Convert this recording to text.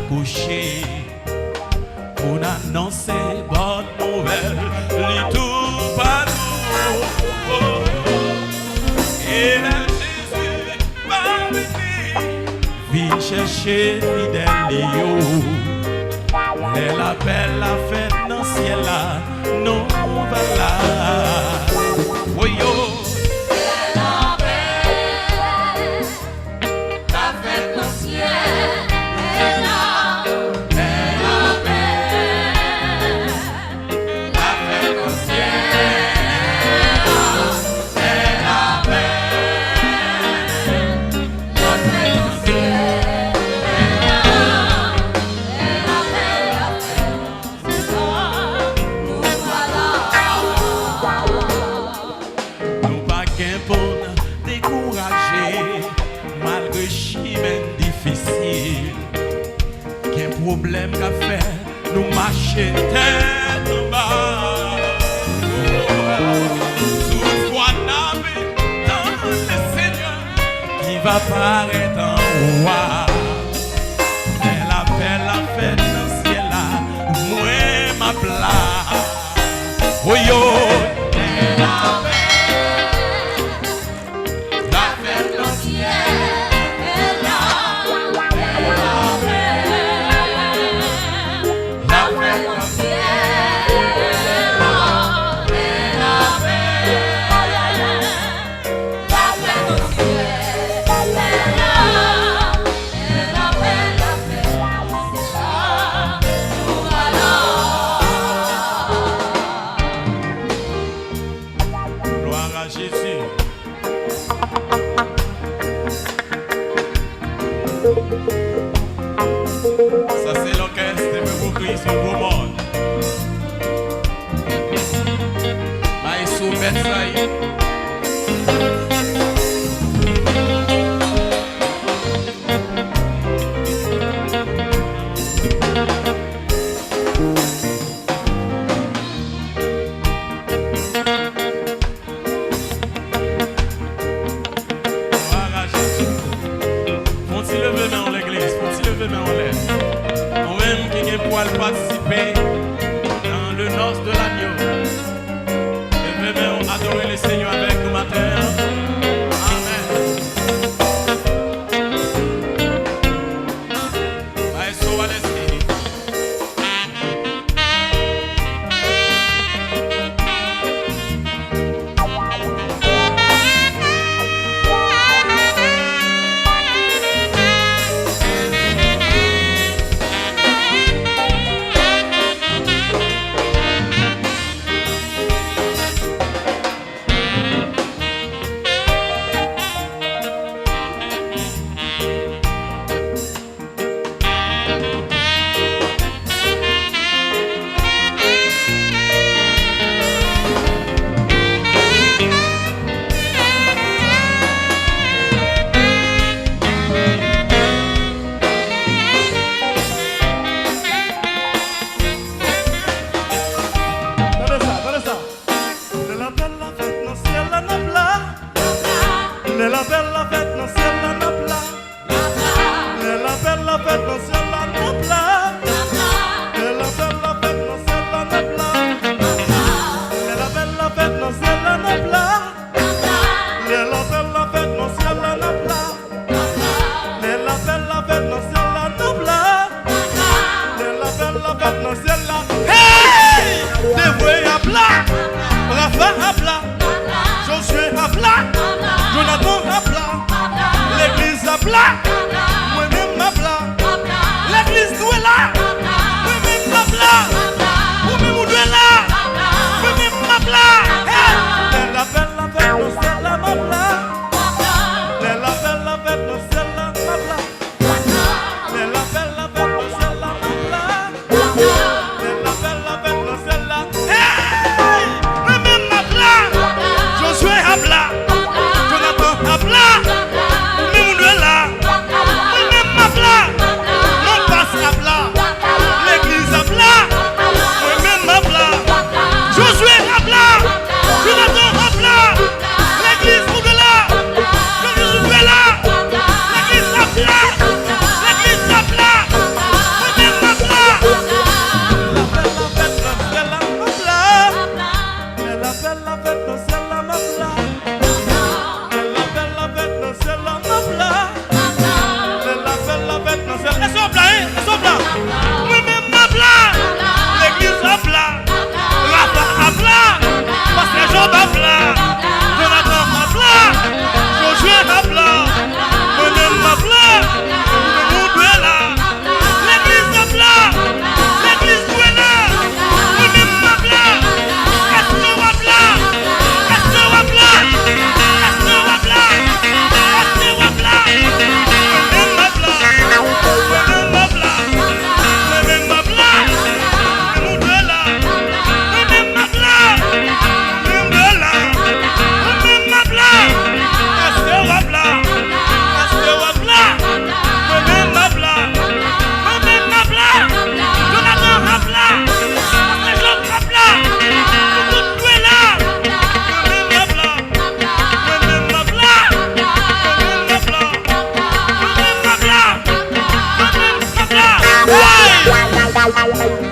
coucher pour annoncer bonne nouvelle, les tout partout. Et là Jésus va venir, vient chercher fidèle yo. Elle appelle la fête dans le ciel là, nous voilà. Oui yo. Problème qu'a fait, nous marcher tête en bas. Toutefois, n'avez dans le Seigneur qui va paraître en roi. Elle appelle la fête dans le ciel là, moi ma place. Oh yo. Ça c'est l'orchestre de vous Christ sur vos morts. Maïsou Betsaï. Participer dans le noce de l'agneau. Levez-vous, adorez le Seigneur avec nous matin. Amen. Maestro Alessi. Jésus.